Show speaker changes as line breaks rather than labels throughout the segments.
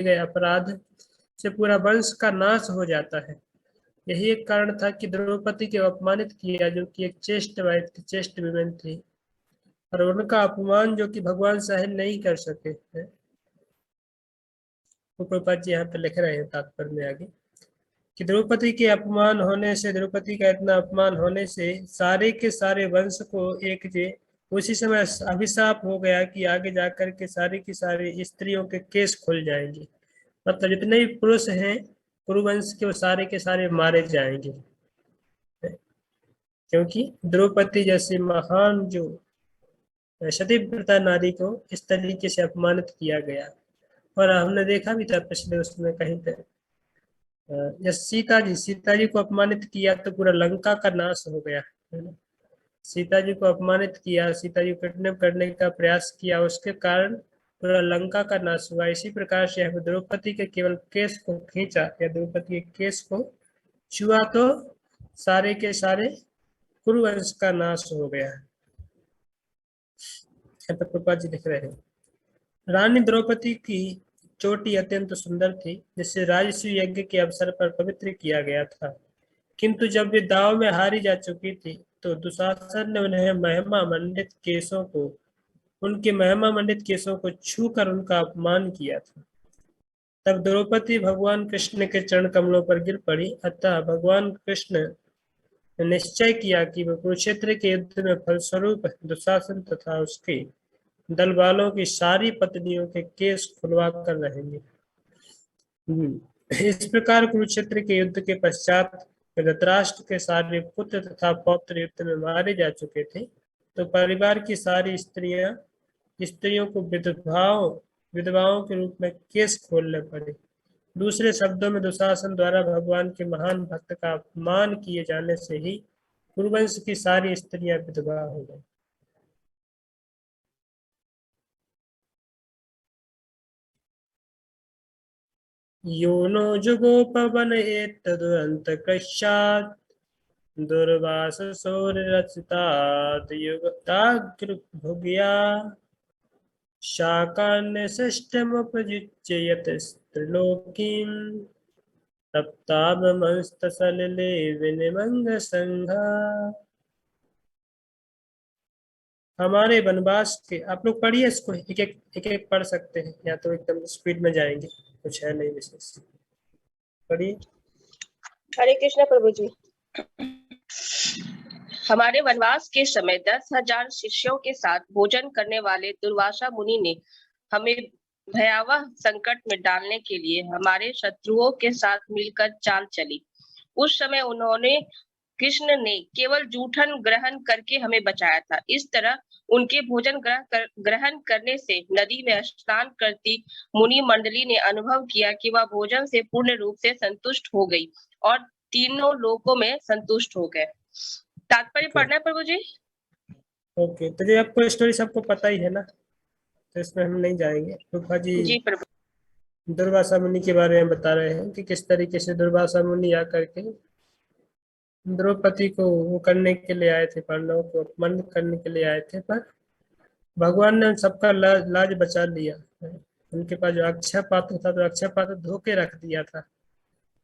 गए अपराध से पूरा वंश का नाश हो जाता है। यही एक कारण था कि द्रौपदी को अपमानित किया, जो कि एक चेस्ट वाइफ थी, चेस्ट विमेन थी, और उनका अपमान जो कि भगवान सहन नहीं कर सके। प्रभुपाद जी यहाँ पे लिख रहे हैं तात्पर्य में आगे कि द्रौपदी के अपमान होने से, द्रौपदी का इतना अपमान होने से सारे के सारे वंश को एक जे उसी समय अभिशाप हो गया कि आगे जाकर के सारी की सारी स्त्रियों के केस खुल जाएंगे। मतलब जितने भी पुरुष हैं कुरुवंश के, वो सारे के सारे मारे जाएंगे, क्योंकि द्रौपदी जैसी महान जो सतीव्रता नारी को इस तरीके से अपमानित किया गया। और हमने देखा भी था पिछले उसमें कहीं पे, जब सीता जी को अपमानित किया तो पूरा लंका का नाश हो गया, है ना। सीता जी को अपमानित किया, सीता जी को किडनैप करने का प्रयास किया, उसके कारण पूरा लंका का नाश हुआ। इसी प्रकार से हम द्रौपदी के केवल केस को खींचा या द्रौपदी के केस को छुआ तो सारे के सारे कुरुवंश का नाश हो गया। तो प्रभुपाद जी लिख रहे हैं, रानी द्रौपदी की चोटी अत्यंत सुंदर थी, जिसे राजसूय यज्ञ के अवसर पर पवित्र किया गया था। किंतु जब वे दाव में हारी जा चुकी थी तो दुशासन ने उन्हें महिमा मंडित केसों को उनके महिमा मंडित केसों को छूकर उनका अपमान किया था। तब द्रौपदी भगवान कृष्ण के चरण कमलों पर गिर पड़ी। अतः भगवान कृष्ण ने निश्चय किया कि वह कुरुक्षेत्र के युद्ध में फलस्वरूप दुशासन तथा उसके दल वालों की सारी पत्नियों के केस खुलवा कर रहेंगे। इस प्रकार कुरुक्षेत्र के युद्ध के पश्चात धृतराष्ट्र के सारे पुत्र तथा पौत्र युद्ध में मारे जा चुके थे, तो परिवार की सारी स्त्रियों को विधवाओं के रूप में केस खोलने पड़े। दूसरे शब्दों में दुशासन द्वारा भगवान के महान भक्त का अपमान किए जाने से ही कुरुवंश की सारी स्त्रियां विधवा हो गई। योनो जुगोपवन एतदुरन्तकस्यात् दुर्वाससोररचितात् युगताग्रभुग्या शाकान्यशिष्टमुपयुज्य यतस्त्रिलोकीम् तप्ताभमस्तसलिले विनिमङ्गसङ्घा। हमारे वनवास के, आप लोग पढ़िए इसको, एक एक पढ़ सकते हैं या तो एकदम स्पीड में जाएंगे, कुछ है नहीं विशेष, पढ़िए।
हरे कृष्ण प्रभु जी। हमारे वनवास के समय 10,000 शिष्यों के साथ भोजन करने वाले दुर्वासा मुनि ने हमें भयावह संकट में डालने के लिए हमारे शत्रुओं के साथ मिलकर चाल चली। उस समय उन्होंने कृष्ण ने केवल जूठन ग्रहण करके हमें बचाया था। इस तरह उनके भोजन ग्रहण करने से नदी में स्नान करती मुनि मंडली ने अनुभव किया कि वह भोजन से पूर्ण रूप से संतुष्ट हो गई और तीनों लोकों में संतुष्ट हो गए। तात्पर्य पढ़ना है प्रभु जी।
ओके, तो ये आपको स्टोरी सबको पता ही है ना, तो इसमें हम नहीं जाएंगे। रूपा जी
प्रभु।
दुर्वासा मुनि के बारे में बता रहे हैं कि किस तरीके से दुर्वासा मुनि आकर के द्रौपदी को वो करने के लिए आए थे, पांडवों को अपमानित करने के लिए आए थे, पर भगवान ने सबका लाज बचा लिया। उनके पास जो अक्षय पात्र था, तो अक्षय पात्र धो के रख दिया था,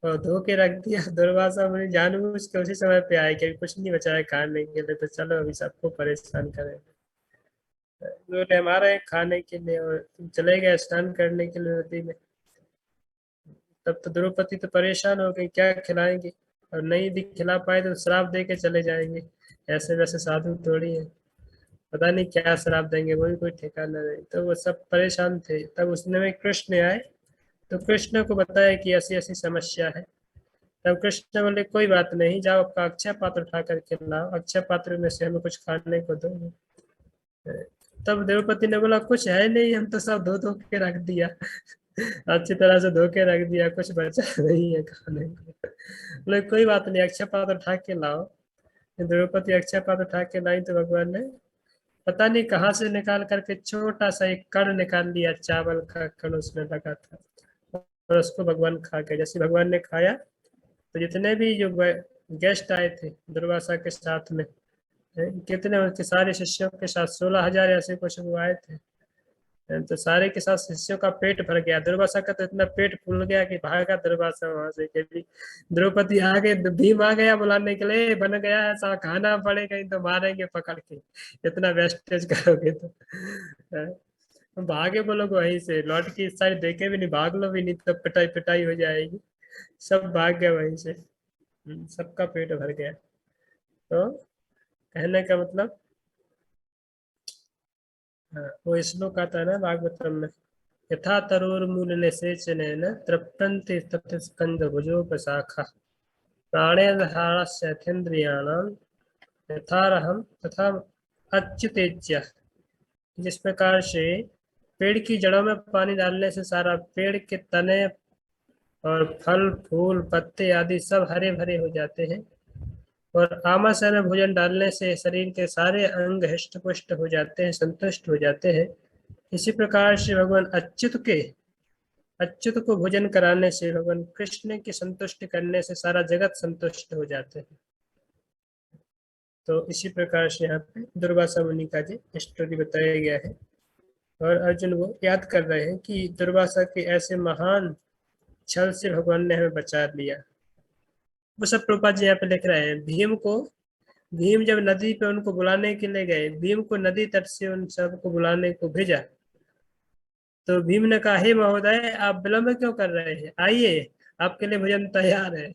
और धो के रख दिया। दुर्वासा मुनि जानबूझ के उसी समय पे आए कि कुछ नहीं बचा है खाने के लिए, तो चलो अभी सबको परेशान करें। बोले हम आ रहे हैं खाने के लिए, और तुम चले गए स्नान करने के लिए नदी में। तब तो द्रौपदी तो परेशान हो गई, क्या खिलाएंगे, और नहीं भी खिला पाए तो श्राप दे के चले जाएंगे। ऐसे वैसे साधु थोड़ी है, पता नहीं क्या श्राप देंगे, वो भी कोई ठिकाना नहीं। तो वो सब परेशान थे। तब उसने में कृष्ण आए, तो कृष्ण को बताया कि ऐसी ऐसी समस्या है। तब कृष्ण बोले कोई बात नहीं, जाओ आपका अक्षय पात्र उठा करके लाओ, अक्षय पात्र में से हमें कुछ खाने को दो। तब द्रौपदी ने बोला कुछ है नहीं, हम तो सब धो धो के रख दिया, अच्छी तरह से धो के रख दिया, कुछ बचा नहीं है खाने को। बोले कोई बात नहीं, अक्षय पात्र उठा के लाओ। द्रौपदी अक्षय पात्र उठा के लाई, तो भगवान ने पता नहीं कहाँ से निकाल करके छोटा सा एक कण निकाल लिया, चावल का कण उसमें लगा था, और उसको भगवान खा गए। जैसे भगवान ने खाया, तो जितने भी जो गेस्ट आए थे दुर्वासा के साथ में, कितने उनके सारे शिष्यों के साथ 16,000 ऐसे कुछ वो आए थे, तो सारे के साथ शिष्यों का पेट भर गया। दुर्वासा का तो इतना पेट फूल गया कि भागा दुर्वासा वहां से। क्योंकि द्रौपदी आ गए, भीम आ गया बुलाने के लिए, बन गया ऐसा, खाना पड़ेगा, नहीं तो मारेंगे पकड़ के, इतना वेस्टेज करोगे तो। भागे वो लोग वहीं से, लौट के इस साइड देखे भी नहीं, भाग लो भी नहीं तो पिटाई पिटाई हो जाएगी। सब भाग गए वहीं से। सबका पेट भर गया। तो कहने का मतलब, हाँ, वो श्लोक आता है ना भागवतम में, यथा तरोर्मूल सेचनेन तृप्तन्ते तत्र स्कंदभुजोपशाखा प्राणेन हारस्यथेन्द्रियाणां यथारहं तथा अच्युतेज्य। जिस प्रकार से पेड़ की जड़ों में पानी डालने से सारा पेड़ के तने और फल फूल पत्ते आदि सब हरे भरे हो जाते हैं, और आमाशय में भोजन डालने से शरीर के सारे अंग हृष्ट पुष्ट हो जाते हैं, संतुष्ट हो जाते हैं। इसी प्रकार से भगवान अच्युत को भोजन कराने से, भगवान कृष्ण की संतुष्ट करने से सारा जगत संतुष्ट हो जाते हैं। तो इसी प्रकार से यहाँ पे दुर्वासा मुनि का जी स्टोरी बताया गया है। और अर्जुन वो याद कर रहे हैं कि दुर्वासा के ऐसे महान छल से भगवान ने हमें बचा लिया। वो सब प्रभुपाद जी यहाँ पे लिख रहे हैं। भीम जब नदी पे उनको बुलाने के लिए गए, भीम को नदी तट से उन सबको बुलाने को भेजा, तो भीम ने कहा, हे महोदय, आप विलंब क्यों कर रहे हैं, आइए, आपके लिए भोजन तैयार है।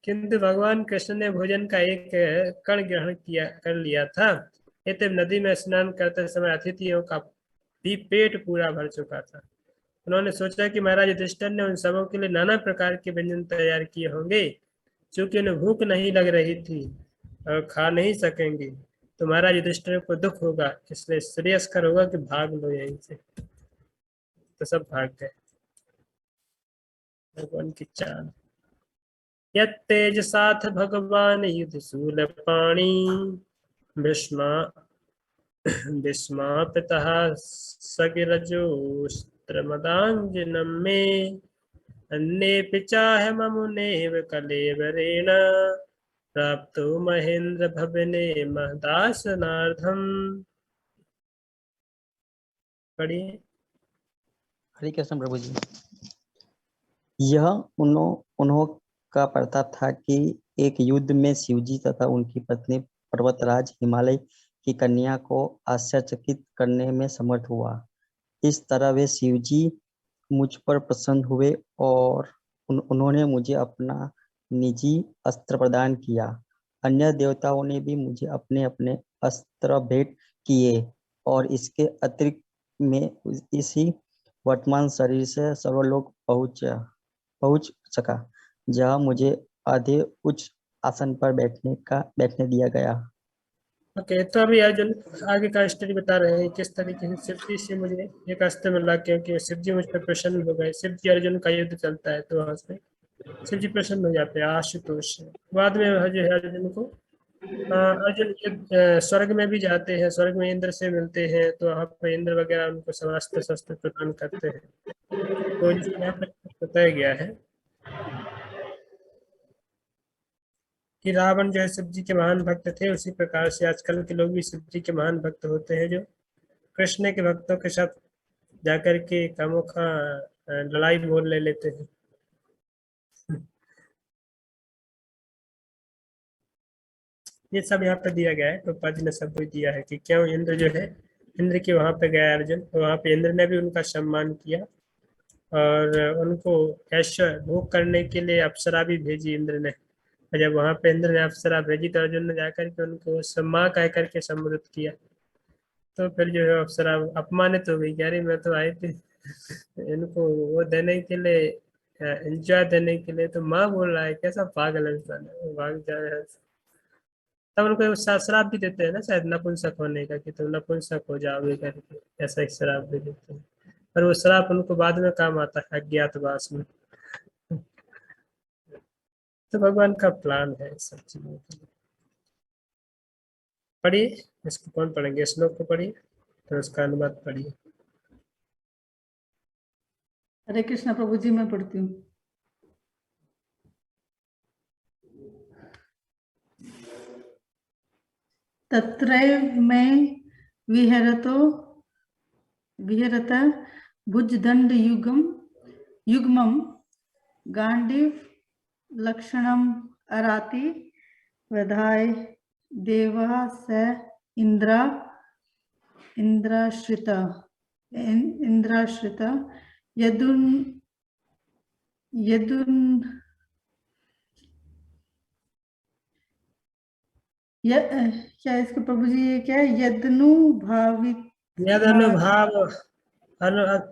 किंतु भगवान कृष्ण ने भोजन का एक कण ग्रहण किया कर लिया था। इतने नदी में स्नान करते समय अतिथियों का भी पेट पूरा भर चुका था। उन्होंने सोचा कि महाराज युधिष्ठिर ने उन सबों के लिए नाना प्रकार के व्यंजन तैयार किए होंगे। चूंकि उन्हें भूख नहीं लग रही थी और खा नहीं सकेंगे, तो महाराज युधिष्ठिर को दुख होगा, इसलिए श्रेयस्कर होगा कि भाग लो यहीं से। तो सब भाग गए। भगवान की चाल। यत्तेजसाथ भगवान युध शूल पाणी भीष्मा भीष्मापितः सगिरजोस्त्रमदाञ्जनं मे अन्येऽपि चाहममुनेव कलेवरेण प्राप्तो महेन्द्र भवने महदासनार्धम्। पढ़िए।
हरे कृष्ण प्रभु जी। यह उन्हों का प्रताप था कि एक युद्ध में शिवजी तथा उनकी पत्नी पर्वतराज हिमालय की कन्या को आश्चर्यचकित करने में समर्थ हुआ। इस तरह वे शिवजी मुझ पर प्रसन्न हुए और उन्होंने मुझे अपना निजी अस्त्र प्रदान किया। अन्य देवताओं ने भी मुझे अपने अपने अस्त्र भेंट किए, और इसके अतिरिक्त मैं इसी वर्तमान शरीर से सर्वलोक पहुंच सका, जहां मुझे आधे उच्च आसन पर बैठने दिया गया।
ओके, तो अभी अर्जुन आगे का स्टोरी बता रहे हैं किस तरीके से शिव जी से मुझे एक अस्त्र मिला, क्योंकि शिव जी मुझ पर प्रसन्न हो गए। शिव जी अर्जुन का युद्ध चलता है तो वहां से शिव जी प्रसन्न हो जाते हैं आशुतोष से। बाद में जो है अर्जुन को अर्जुन स्वर्ग में भी जाते हैं, स्वर्ग में इंद्र से मिलते हैं, तो वहाँ पे इंद्र वगैरह उनको सब अस्त्र शस्त्र प्रदान करते हैं। तो जिसमें यहाँ पर बताया गया है कि रावण जो है शिव जी के महान भक्त थे, उसी प्रकार से आजकल के लोग भी शिव जी के महान भक्त होते हैं, जो कृष्ण के भक्तों के साथ जाकर के कामों का लड़ाई मोल ले लेते हैं। ये सब यहाँ पे दिया गया है, प्रभुपा जी ने सब कुछ दिया है कि क्यों इंद्र जो है, इंद्र के वहां पे गया अर्जुन, तो वहां पे इंद्र ने भी उनका सम्मान किया, और उनको ऐश्वर्य भोग करने के लिए अप्सरा भी भेजी इंद्र ने। और जब वहां पे इंद्र ने अप्सरा भेजी, तो अर्जुन ने जाकर के उनको माँ कह करके सम्बोधित किया। तो फिर जो है अप्सरा अपमानित हो गई, कह रही मैं तो आई थी इनको वो देने के लिए, एंजॉय देने के लिए, तो माँ बोल रहा है, कैसा पागल इंसान है, वो भाग जाए यहाँ से। तब उनको श्राप भी देते हैं ना शायद, नपुंसक होने का, कि तुम नपुंसक हो जाओगे करके, ऐसा एक श्राप भी देते हैं। पर वो श्राप उनको बाद में काम आता है अज्ञातवास में। तो भगवान का प्लान है इस सब चीजों के लिए। पढ़िए, इसको कौन पढ़ेंगे, श्लोक को पढ़िए, तो उसका अनुवाद पढ़िए।
हरे कृष्णा प्रभु जी, मैं पढ़ती हूँ। तत्रैव में विहरतो विहरतः भुजदंड युग्मम गांडीव लक्षणम अराति वधाय देवः स इंद्राश्रिता यदुन क्या इसको प्रभु जी ये क्या है? यदनुभावित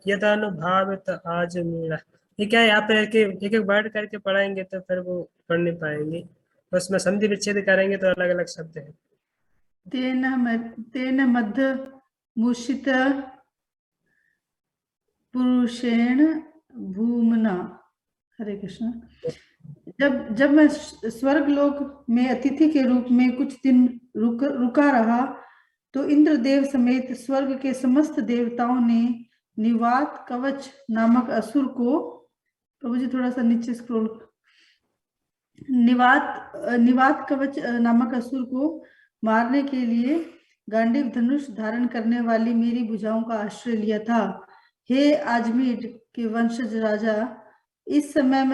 यदानुभावित आज मेरा, ये क्या है, यहाँ पे एक एक वर्ड करके पढ़ाएंगे तो फिर वो पढ़ नहीं पाएंगे, उसमें संधि विच्छेद करेंगे तो अलग अलग शब्द है।
तेन मध्य मुषित पुरुषेण भूमना। हरे कृष्ण। जब मैं स्वर्ग लोक में अतिथि के रूप में कुछ दिन रुका रहा तो इंद्रदेव समेत स्वर्ग के समस्त देवताओं ने निवात कवच नामक असुर को, प्रभु जी थोड़ा सा नीचे स्क्रॉल, निवात कवच नामक असुर को मारने के लिए गांडीव धनुष धारण करने वाली मेरी भुजाओं का आश्रय लिया था। हे आजमीर के वंशज राजा, इस समय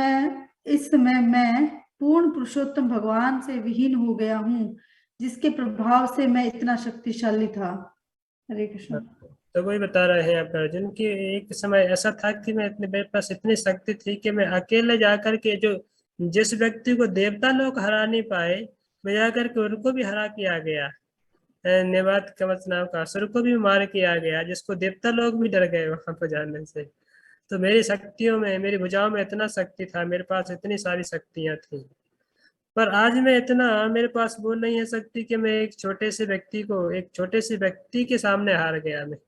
मैं पूर्ण पुरुषोत्तम भगवान से विहीन हो गया हूँ, जिसके प्रभाव से मैं इतना शक्तिशाली था। हरे कृष्ण।
तो वही बता रहे हैं यहाँ पर अर्जुन की, एक समय ऐसा था कि मेरे पास इतनी शक्ति थी कि मैं अकेले जाकर के जिस व्यक्ति को देवता लोग हरा नहीं पाए, मैं जाकर के उनको भी हरा के आ गया। निवात कवच नाम का असुर को भी मार के आ गया, जिसको देवता लोग भी डर गए वहां पर जाने से। तो मेरी शक्तियों में, मेरी भुजाओं में इतना शक्ति था, मेरे पास इतनी सारी शक्तियां थी। पर आज मैं इतना, मेरे पास वो नहीं है शक्ति कि मैं एक छोटे से व्यक्ति के सामने हार गया। मैं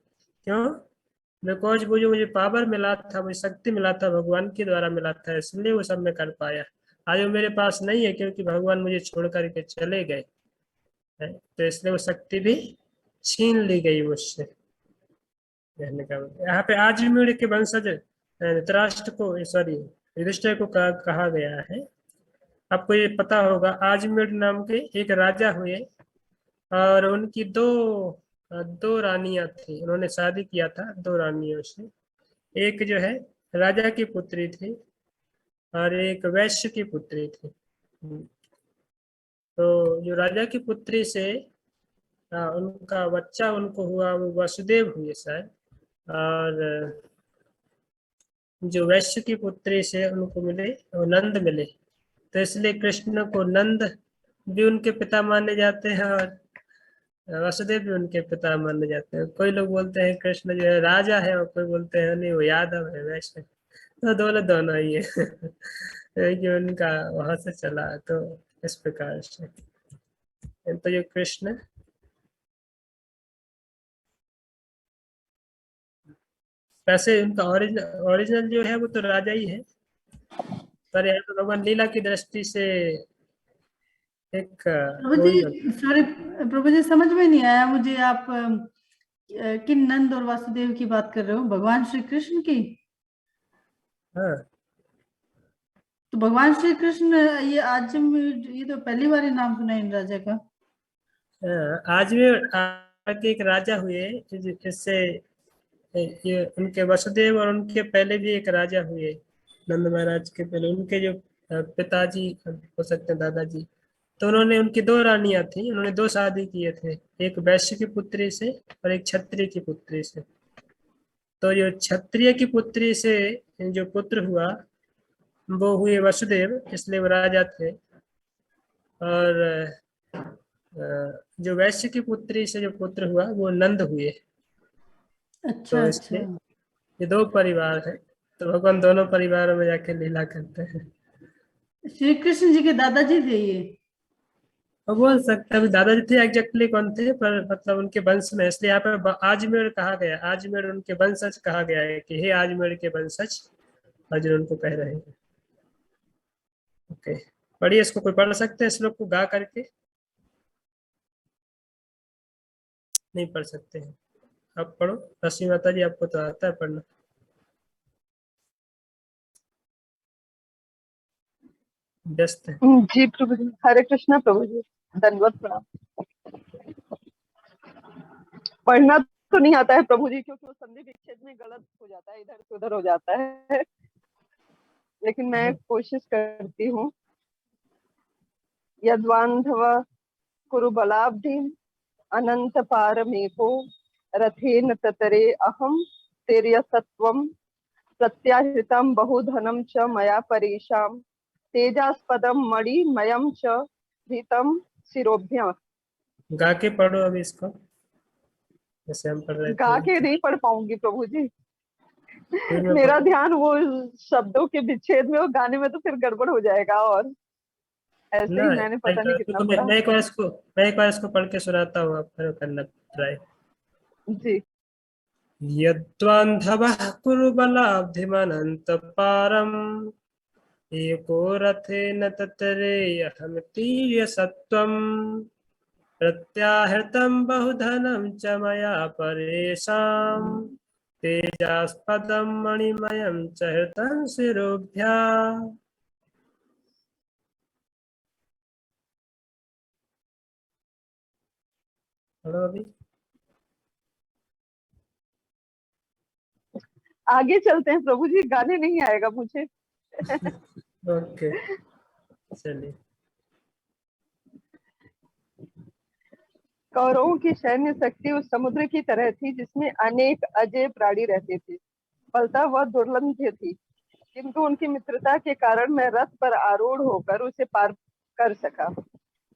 क्यों? बिकॉज वो जो मुझे पावर मिला था, मुझे शक्ति मिला था, भगवान के द्वारा मिला था, इसलिए वो सब मैं कर पाया। आज वो मेरे पास नहीं है क्योंकि भगवान मुझे छोड़ करके चले गए, तो इसलिए वो शक्ति भी छीन ली गई मुझसे। कहने का यहाँ पे आजमीर के वंशज धृतराष्ट्र को, सॉरी युधिष्ठिर को कहा गया है। आपको ये पता होगा, आजमीर नाम के एक राजा हुए और उनकी दो रानियां थी। उन्होंने शादी किया था 2 रानियों से। एक जो है राजा की पुत्री थी और एक वैश्य की पुत्री थी। तो जो राजा की पुत्री से उनका बच्चा उनको हुआ, वो वसुदेव हुए शायद, और जो वैश्य की पुत्री से उनको मिले वो नंद मिले। तो इसलिए कृष्ण को नंद भी उनके पिता माने जाते हैं और वसुदेव भी उनके पिता माने जाते हैं। कोई लोग बोलते हैं कृष्ण जो है राजा है और कोई बोलते हैं नहीं वो यादव है, वैश्य। तो दोनों ही है कि उनका वहां से चला। तो इस प्रकार से तो ये कृष्ण वैसे उनका ओरिजिनल जो है वो तो राजा ही है, पर यहाँ तो भगवान लीला की दृष्टि से एक
प्रभु जी, सॉरी प्रभु जी, समझ में नहीं आया मुझे, आप किन नंद और वासुदेव की बात कर रहे हो? भगवान श्री कृष्ण की?
हाँ।
तो भगवान श्री कृष्ण, ये तो पहली बार ही नाम सुना इन राजा का।
आज भी आके एक राजा हुए, जिससे ये उनके वसुदेव और उनके पहले भी एक राजा हुए, नंद महाराज के पहले। उनके जो पिताजी हो सकते हैं, दादाजी, तो उन्होंने, उनकी 2 रानियां थी, उन्होंने 2 शादी किए थे, एक वैश्य की पुत्री से और एक क्षत्रिय की पुत्री से। तो जो क्षत्रिय की पुत्री से जो पुत्र हुआ वो हुए वसुदेव, इसलिए वो राजा थे। और जो वैश्य की पुत्री से जो पुत्र हुआ वो नंद हुए।
अच्छा,
तो
अच्छा।
इसलिए ये 2 परिवार है, तो भगवान दोनों परिवारों में जाके लीला करते हैं।
श्री कृष्ण जी के दादाजी थे ये?
और बोल सकते हैं, दादाजी थे एग्जैक्टली कौन थे, पर मतलब उनके वंश में, इसलिए यहाँ पे आजमेर कहा गया, आजमेर उनके वंशज कहा गया है कि हे आजमेर के वंशज, अर्जुन उनको कह रहे हैं। ओके, पढ़िए इसको, कोई पढ़ सकते हैं श्लोक को गा करके? नहीं पढ़ सकते हैं, आप पढ़ो। रश्मि माता जी, आपको तो आता है पढ़ना। व्यस्त है।
जी प्रभु जी, हरे कृष्णा प्रभु जी, दंडवत प्रणाम। पढ़ना तो नहीं आता है प्रभु जी, क्योंकि वो संधि विच्छेद में गलत हो जाता है, इधर से उधर हो जाता है, लेकिन मैं कोशिश करती हूँ। यद्वांधव कुरु बलाब्धिम अनंत पारमेको रथेन ततरे अहम तेर्यसत्वम प्रत्याहृतम बहुधनम च मया परेशाम तेजास्पदम मणिमयम च धीतम शिरोभ्य।
गा के पढ़ो अभी इसको, जैसे हम पढ़ रहे
गा
थे।
के नहीं पढ़ पाऊंगी प्रभु जी,
फिर मैं
मेरा ध्यान वो शब्दों के विच्छेद में, वो गाने में तो फिर गड़बड़ हो जाएगा, और ऐसे
ना,
ही मैंने पता नहीं कितना पढ़ा।
मैं एक बार इसको पढ़ के सुनाता हूँ, आप फिर करना ट्राई।
जी।
यद्वान्धवः कुरु बलाब्धिमनन्तपारम् एको रथेन ततरेऽहमितीर्यसत्त्वम् प्रत्याहृतं बहुधनं च मया परेषां तेजास्पदं मणिमयं च हृतं शिरोभ्या। पढ़ो अभी।
आगे चलते हैं प्रभु जी, गाने नहीं आएगा मुझे।
ओके, चलिए।
कौरवों की सैन्य शक्ति उस समुद्र की तरह थी जिसमें अनेक अजय प्राणी रहते थे। फलतः वह दुर्लभ थी, किंतु उनकी मित्रता के कारण मैं रथ पर आरूढ़ होकर उसे पार कर सका।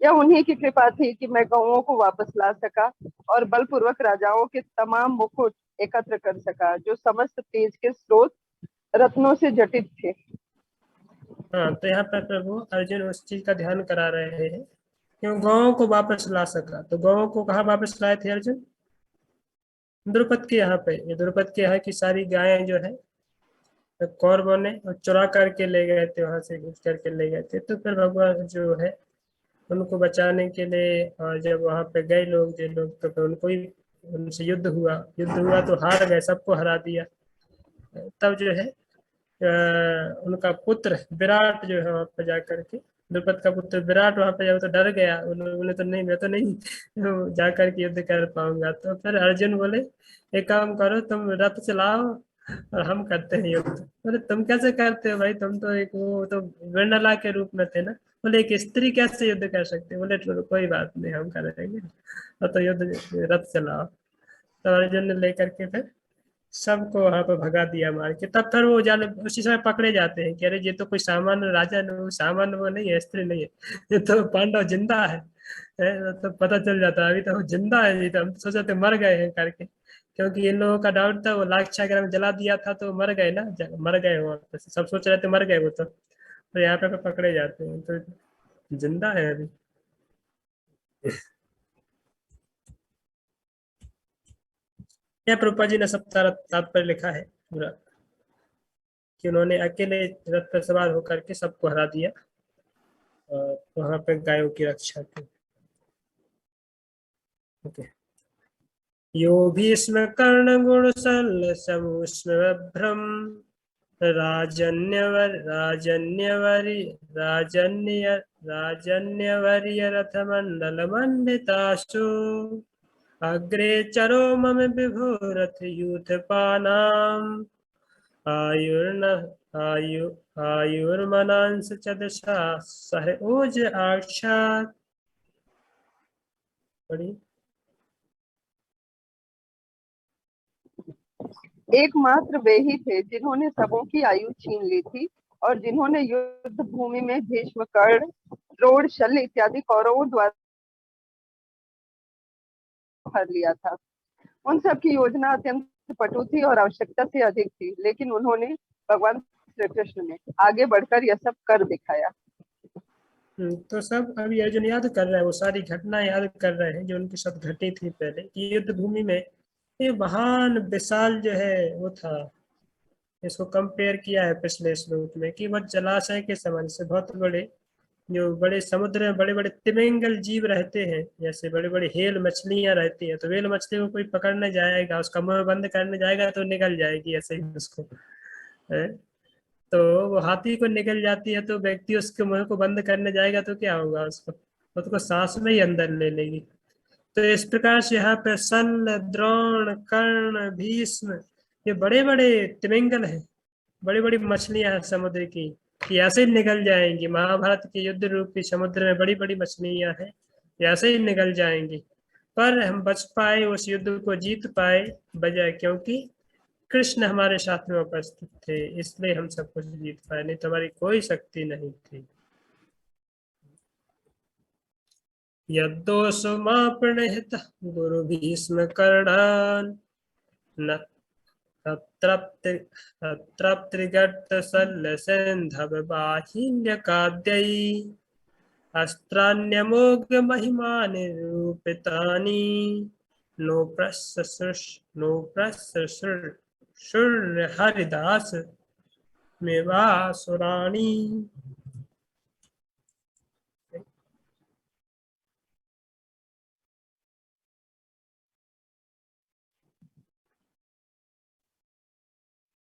यह उन्हीं की कृपा थी कि मैं गौओं को वापस ला सका और बलपूर्वक राजाओं के तमाम मुकुट एकत्र कर सका, जो समस्त तेज के स्रोत रत्नों से जटित थे।
हाँ, तो यहाँ पर प्रभु अर्जुन उस चीज का ध्यान करा रहे हैं क्यों गौओं को वापस ला सका। तो गौओं को कहाँ वापस लाए थे अर्जुन? द्रुपद के यहाँ पे। ये द्रुपद के यहाँ की सारी गायें जो है तो कौरवों ने चुरा करके ले गए थे, वहां से घुस करके ले गए थे। तो फिर भगवान जो है उनको बचाने के लिए, और जब वहां पे गए लोग जो लोग, तो फिर उनको ही उनसे युद्ध हुआ तो हार गए, सबको हरा दिया। तब जो है उनका पुत्र विराट जो है वहां पे जाकर के, द्रुपद का पुत्र विराट वहां पे जब तो डर गया, उन्होंने तो नहीं, मैं तो नहीं जाकर के युद्ध कर पाऊंगा। तो फिर अर्जुन बोले एक काम करो, तुम रथ चलाओ और हम करते हैं युद्ध। बोले तुम कैसे करते हो भाई, तुम तो एक वो तो वेंडला के रूप में थे ना। बोले एक स्त्री कैसे युद्ध कर सकते? बोले चलो कोई बात नहीं, हम करेंगे। और तो युद्ध रथ चलाओ। तो अर्जुन ने लेकर के फिर सबको वहां पर भगा दिया मार के। तब फिर वो जाने उसी समय पकड़े जाते हैं कि अरे ये तो कोई सामान्य राजा नहीं, सामान्य वो नहीं है, स्त्री नहीं है, ये तो पांडव जिंदा है। तो पता चल जाता है अभी तो वो जिंदा है, ये तो हम सोचे थे मर गए हैं करके, क्योंकि इन लोगों का डाउट था वो लाक्षागृह में जला दिया था तो मर गए ना, मर गए वहां पर, सब सोच रहे थे मर गए वो तो यहाँ पे पकड़े जाते हैं तो जिंदा है अभी। यह प्रभुपाद जी ने सब तात्पर्य लिखा है पूरा, कि उन्होंने अकेले रथ पर सवार होकर के सबको हरा दिया और वहां पे गायों की रक्षा की। ओके। यो भीष्म कर्ण गुण सल समुष्म भ्रम राजन्यवरी राजन्यवर्य रथ मंडल मंडिताशु अग्रे चरो मम विभो रथ यूथपानाम आयुर्न आयु आयुर्मनांस चदशा सह ओज आक्षात। पढ़िए।
एकमात्र वे ही थे जिन्होंने सबों की आयु छीन ली थी, और जिन्होंने युद्ध भूमि में भीष्म, कर्ण, द्रोण, शल्य इत्यादि कौरवों द्वारा हर लिया था। उन सब की योजना अत्यंत पटु थी और आवश्यकता से अधिक थी, लेकिन उन्होंने, भगवान श्री कृष्ण ने आगे बढ़कर यह सब कर दिखाया।
तो सब अभी अर्जुन याद कर रहे हैं, वो सारी घटनाएं याद कर रहे हैं जो उनके साथ घटी थी पहले कि युद्ध भूमि में ये महान विशाल जो है वो था। इसको कंपेयर किया है पिछले श्लोक में कि वह जलाशय के समान से बहुत बड़े, जो बड़े समुद्र में बड़े बड़े तिमिंगल जीव रहते हैं, जैसे बड़े बड़े हेल मछलियां रहती हैं, तो वेल मछली को कोई पकड़ने जाएगा, उसका मुंह बंद करने जाएगा तो निकल जाएगी ऐसे ही उसको है? तो वो हाथी को निकल जाती है तो व्यक्ति उसके मुंह को बंद करने जाएगा तो क्या होगा, उसको सांस में ही अंदर ले लेगी। तो इस प्रकार से यहाँ पे शल्य, द्रोण, कर्ण, भीष्म, ये बड़े बड़े तिमिंगल हैं, बड़ी बड़ी मछलियां हैं समुद्र की, कि ऐसे ही निकल जाएंगी। महाभारत के युद्ध रूपी समुद्र में बड़ी बड़ी मछलियां हैं, ऐसे ही निकल जाएंगी। पर हम बच पाए, उस युद्ध को जीत पाए बजाय, क्योंकि कृष्ण हमारे साथ में उपस्थित थे, इसलिए हम सब कुछ जीत पाए, नहीं तो हमारी कोई शक्ति नहीं थी। यद्दोषमाप्रणहित गुरु भीष्म कर्णान् न तत्रत्रिगर्तसल्लसेन्धवबाहिन्यकाद्यै अस्त्राण्यमोघमहिमानिरूपितानि नो प्रशुर्हरिदास मेवासुराणि।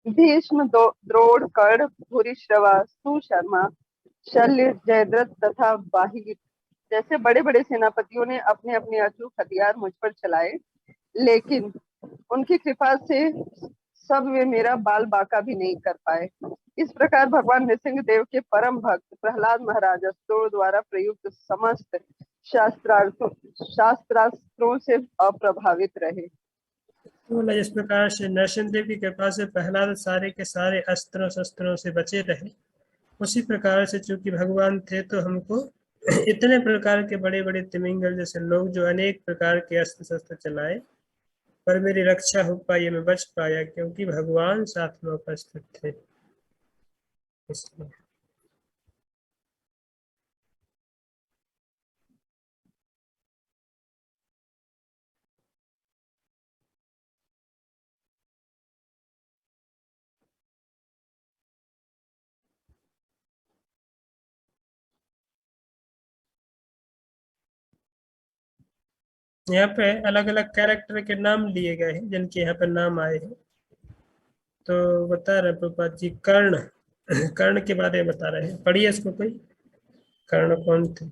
भीष्म, द्रोण, कर्ण, भूरिश्रवा, सुशर्मा, शल्य, जयद्रथ तथा बाहिर जैसे बड़े बड़े सेनापतियों ने अपने अपने अचूक हथियार मुझ पर चलाए, लेकिन उनकी कृपा से सब वे मेरा बाल बांका भी नहीं कर पाए। इस प्रकार भगवान नृसिंह देव के परम भक्त प्रहलाद महाराज अस्त्रों द्वारा प्रयुक्त समस्त शास्त्रास्त्रों से अप्रभावित रहे।
तो इस प्रकार से नरसिंह देव की कृपा से प्रहलाद सारे के सारे अस्त्रों शस्त्रों से बचे रहे। उसी प्रकार से चूंकि भगवान थे तो हमको इतने प्रकार के बड़े बड़े तिमिंगल जैसे लोग जो अनेक प्रकार के अस्त्र शस्त्र चलाए, पर मेरी रक्षा हो पाई, मैं बच पाया, क्योंकि भगवान साथ में उपस्थित थे, इसलिए। यहाँ पे अलग अलग कैरेक्टर के नाम लिए गए हैं, जिनके यहाँ पे नाम आए हैं। तो बता रहे प्रभुपाद जी, कर्ण कर्ण के बारे में बता रहे हैं, पढ़िए इसको कोई। कर्ण कौन थे?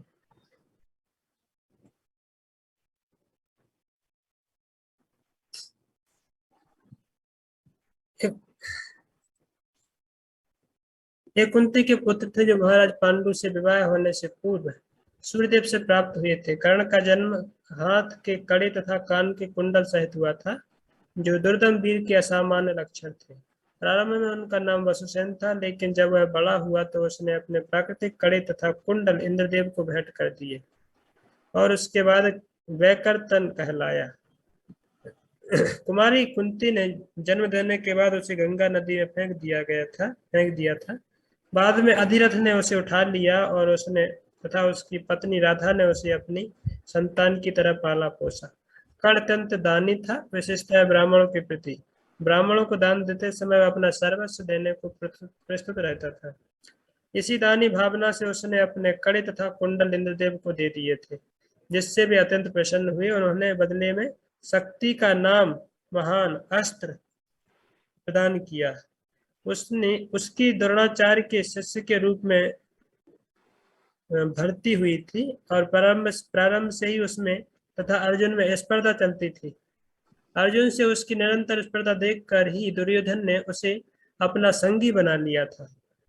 एक कुंती के पुत्र थे जो महाराज पांडु से विवाह होने से पूर्व सूर्यदेव से प्राप्त हुए थे। कर्ण का जन्म हाथ के कड़े तथा कान के कुंडल सहित हुआ था, जो दुर्दम वीर के असामान्य लक्षण थे। प्रारंभ में उनका नाम वसुसेन था, लेकिन जब वह बड़ा हुआ तो उसने अपने प्राकृतिक कड़े तथा कुंडल इंद्रदेव को भेंट कर दिए और उसके बाद वैकर्तन कहलाया। कुमारी कुंती ने जन्म देने के बाद उसे गंगा नदी में फेंक दिया था। बाद में अधिरथ ने उसे उठा लिया और उसने तथा उसकी पत्नी राधा ने उसे अपनी संतान की तरह पाला पोसा। कर्ण अत्यंत दानी था, विशेषतः ब्राह्मणों के प्रति। ब्राह्मणों को दान देते समय अपना सर्वस्व देने को प्रस्तुत रहता था। इसी दानी भावना से उसने अपने कड़े तथा कुंडल इंद्रदेव को दे दिए थे, जिससे वे अत्यंत प्रसन्न हुए। उन्होंने बदले में शक्ति का नाम महान अस्त्र प्रदान किया। उसकी द्रोणाचार्य के शिष्य के रूप में भर्ती हुई थी और प्रारंभ से ही उसमें तथा अर्जुन में स्पर्धा चलती थी। अर्जुन से उसकी निरंतर स्पर्धा देखकर ही दुर्योधन ने उसे अपना संगी बना लिया था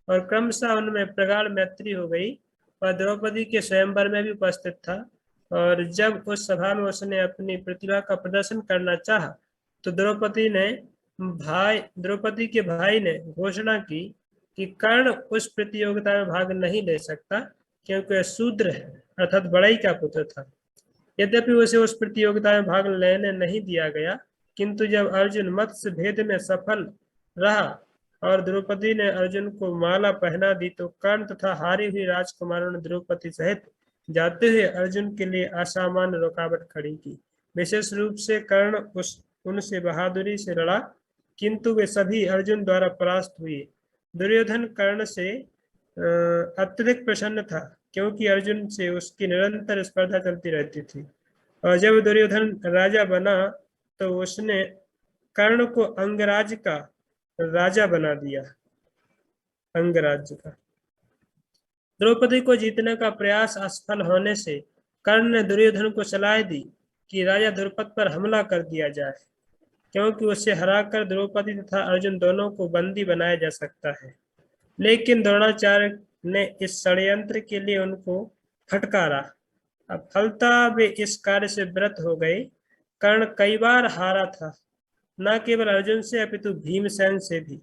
और क्रमशः उनमें प्रगाढ़ मैत्री हो गई। वह द्रौपदी के स्वयंवर में भी उपस्थित था और जब उस सभा में उसने अपनी प्रतिभा का प्रदर्शन करना चाहा तो द्रौपदी के भाई ने घोषणा की कि कर्ण उस प्रतियोगिता में भाग नहीं ले सकता, क्योंकि वह शूद्र है, अर्थात बड़ाई का पुत्र था। यद्यपि उसे उस प्रतियोगिता में भाग लेने नहीं दिया गया, किंतु जब अर्जुन मत्स्य भेद में सफल रहा और द्रौपदी ने अर्जुन को माला पहना दी तो कर्ण तथा हारी हुई राजकुमारों ने द्रौपदी सहित जाते हुए अर्जुन के लिए असामान्य रुकावट खड़ी की। विशेष रूप से कर्ण उनसे बहादुरी से लड़ा, किंतु वे सभी अर्जुन द्वारा परास्त हुए। दुर्योधन कर्ण से अत्यधिक प्रसन्न था, क्योंकि अर्जुन से उसकी निरंतर स्पर्धा चलती रहती थी। और जब दुर्योधन राजा बना तो उसने कर्ण को अंगराज का राजा बना दिया, अंगराज्य का। द्रौपदी को जीतने का प्रयास असफल होने से कर्ण ने दुर्योधन को सलाह दी कि राजा द्रुपद पर हमला कर दिया जाए, क्योंकि उसे हराकर द्रौपदी तथा अर्जुन दोनों को बंदी बनाया जा सकता है। लेकिन द्रोणाचार्य ने इस षड्यंत्र के लिए उनको फटकारा। अब फलतः वे इस कार्य से व्रत हो गए। कर्ण कई बार हारा था, न केवल अर्जुन से अपितु भीमसेन से भी।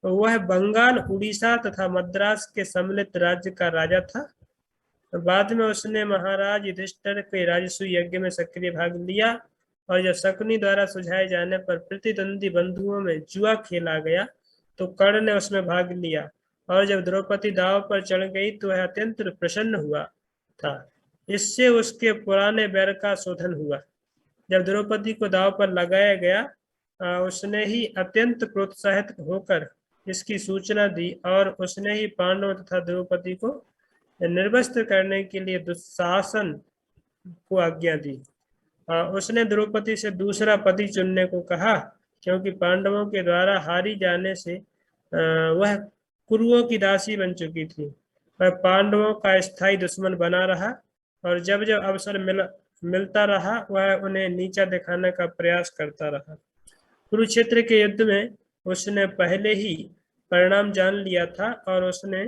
वह बंगाल, उड़ीसा तथा मद्रास के सम्मिलित राज्य का राजा था। बाद में उसने महाराज युधिष्ठिर के राजसूय यज्ञ में सक्रिय भाग लिया, और जब शकुनी द्वारा सुझाए जाने पर प्रतिद्वंदी बंधुओं में जुआ खेला गया तो कर्ण ने उसमें भाग लिया, और जब द्रौपदी दांव पर चढ़ गई तो वह अत्यंत प्रसन्न हुआ था। इससे उसके पुराने बैर का शोधन हुआ। जब द्रौपदी को दांव पर लगाया गया, उसने ही अत्यंत प्रोत्साहित होकर इसकी सूचना दी, और उसने ही पांडवों तथा द्रौपदी को निर्वस्त्र करने के लिए दुशासन को आज्ञा दी। उसने द्रौपदी से दूसरा पति चुनने को कहा, क्योंकि पांडवों के द्वारा हारी जाने से वह कुरुओं की दासी बन चुकी थी। वह पांडवों का स्थायी दुश्मन बना रहा, और जब जब अवसर मिलता रहा वह उन्हें नीचा दिखाने का प्रयास करता रहा। कुरुक्षेत्र के युद्ध में उसने पहले ही परिणाम जान लिया था, और उसने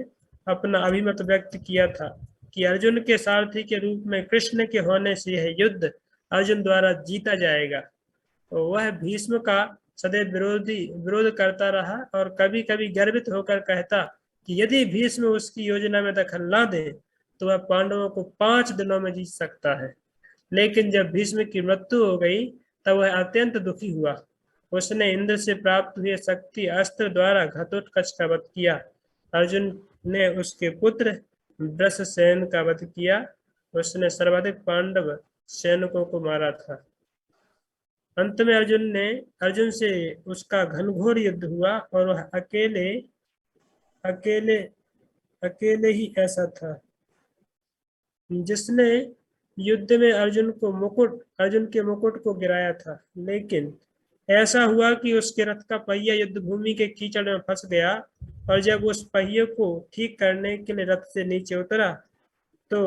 अपना अभिमत व्यक्त किया था कि अर्जुन के सारथी के रूप में कृष्ण के होने से यह युद्ध अर्जुन द्वारा जीता जाएगा। तो वह भीष्म का सदैव विरोध करता रहा, और कभी कभी गर्वित होकर कहता कि यदि भीष्म उसकी योजना में दखल न दे तो वह पांडवों को 5 दिनों में जीत सकता है। लेकिन जब भीष्म की मृत्यु हो गई तब वह अत्यंत दुखी हुआ। उसने इंद्र से प्राप्त हुए शक्ति अस्त्र द्वारा घटोत्कच का वध किया। अर्जुन ने उसके पुत्र वृषसेन का वध किया। उसने सर्वाधिक पांडव सैनिकों को मारा था। अंत में अर्जुन से उसका घनघोर युद्ध हुआ, और वह अकेले ही ऐसा था जिसने युद्ध में अर्जुन के मुकुट को गिराया था। लेकिन ऐसा हुआ कि उसके रथ का पहिया युद्ध भूमि के कीचड़ में फंस गया, और जब उस पहिए को ठीक करने के लिए रथ से नीचे उतरा तो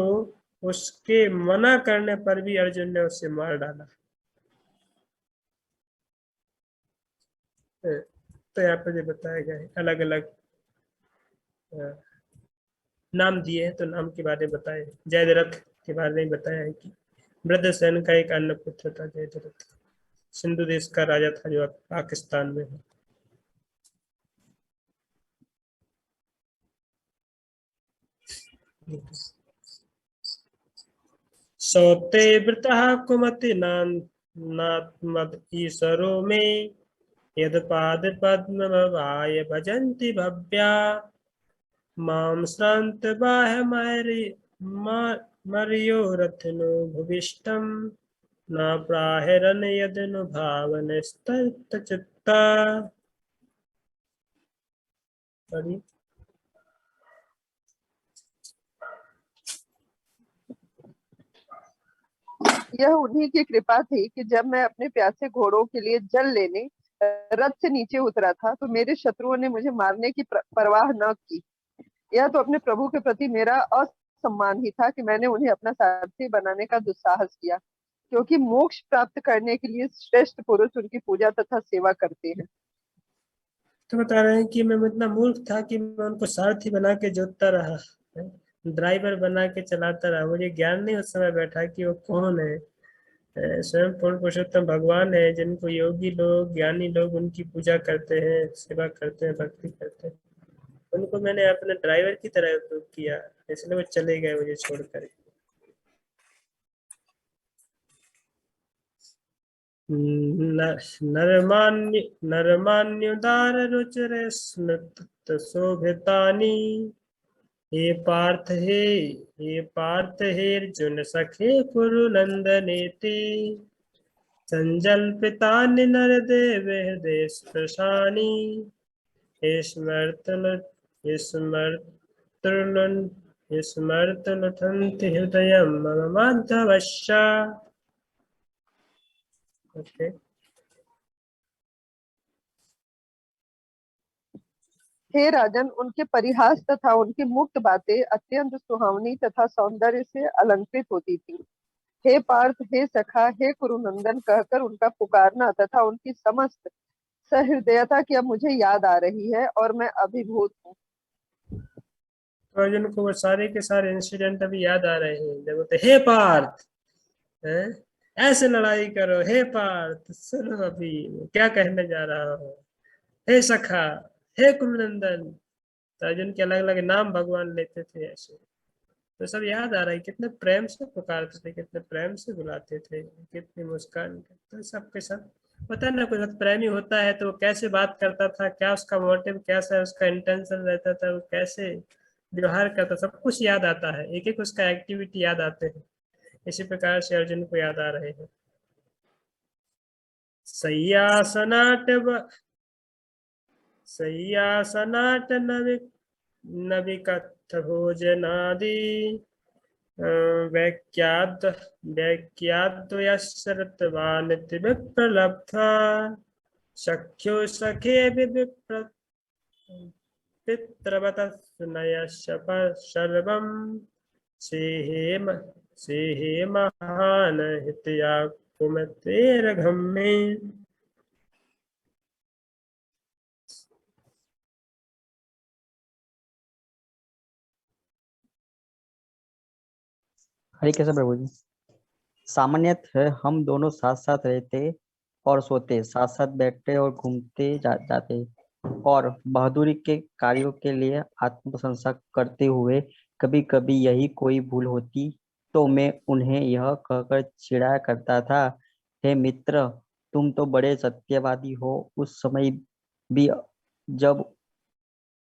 उसके मना करने पर भी अर्जुन ने उसे मार डाला। तो यहाँ पर जो बताया गया है, अलग अलग नाम दिए हैं, तो नाम के बारे में बताए। जयद्रथ के बारे में बताया है कि वृद्धसेन का एक अन्य पुत्र था जयद्रथ, सिंधु देश का राजा था जो पाकिस्तान में है। सौते वृतः कुमति नात्मद ईश्वरो में यद पाद पद्म भवाय भजन्ति भव्या माम श्रांत बाह मर्यो रथनो भुविष्टम न प्राहिरन यदनु भावन स्तत चित्ता।
यह उन्हीं की कृपा थी कि जब मैं अपने प्यासे घोड़ों के लिए जल लेने रथ से नीचे उतरा था तो मेरे शत्रुओं ने मुझे मारने की परवाह न की। यह तो अपने प्रभु के प्रति मेरा असम्मान ही था कि मैंने उन्हें अपना सारथी बनाने का दुस्साहस किया, क्योंकि मोक्ष प्राप्त करने के लिए श्रेष्ठ पुरुष उनकी पूजा तथा सेवा करते हैं।
तो बता रहे हैं कि मैं इतना मूर्ख था कि मैं उनको सारथी बना के जोतता रहा, ड्राइवर बना के चलाता रहा। मुझे ज्ञान नहीं उस समय बैठा कि वो कौन है। स्वयं पूर्ण पुरुषोत्तम भगवान है, जिनको योगी लोग, ज्ञानी लोग उनकी पूजा करते हैं, सेवा करते हैं, भक्ति करते हैं। उनको मैंने अपने ड्राइवर की तरह उपयोग किया, इसलिए वो चले गए मुझे छोड़कर। नरमान्युदार रुचिर स्मृत शोभितानि हे पार्थ हे अर्जुन सखे कुरु नंदनेति संजल्पितानि नरदेव हृदय स्पृशानि स्मर्तुलुठन्ति हृदयं मम माधवस्य। ओके,
हे राजन, उनके परिहास तथा उनकी मुक्त बातें अत्यंत सुहावनी तथा सौंदर्य से अलंकृत होती थी। हे पार्थ, हे सखा, हे कुरुनंदन कहकर उनका पुकारना तथा उनकी समस्त सहृदयता की अब मुझे याद आ रही है और मैं अभिभूत हूँ।
तो अर्जुन को वो सारे के सारे इंसिडेंट अभी याद आ रहे हैं जब बोलते हे पार्थ, हैं? ऐसे लड़ाई करो, हे पार्थ सुनो अभी क्या कहने जा रहा हूँ, हे सखा, हे कुरुनंदन। तो अर्जुन के अलग अलग नाम भगवान लेते थे ऐसे, तो सब याद आ रहा है कितने प्रेम से पुकारते थे, कितने प्रेम से बुलाते थे, कितनी मुस्कान। तो सबके सब पता है ना, कोई प्रेमी होता है तो वो कैसे बात करता था, क्या उसका मोटिव, कैसा उसका इंटेंशन रहता था, वो कैसे व्यवहार करता, सब कुछ याद आता है, एक एक उसका एक्टिविटी याद आते हैं। इसी प्रकार से अर्जुन को याद आ रहे हैं। सय्यासनाट नविकथ भोजनादि वैक्याद्वयश्रतवानिति विप्रलब्धा सख्यो सखे पितृवतः सुनयश्च सर्वं सेहे महान हितया कुमतेर्घम्मे।
हरे कृष्ण प्रभु जी। सामान्यतः हम दोनों साथ साथ रहते और सोते, साथ साथ बैठते और घूमते जाते और बहादुरी के कार्यों के लिए आत्म प्रशंसा करते हुए कभी कभी यही कोई भूल होती तो मैं उन्हें यह कहकर चिढ़ाया करता था, हे मित्र, तुम तो बड़े सत्यवादी हो। उस समय भी जब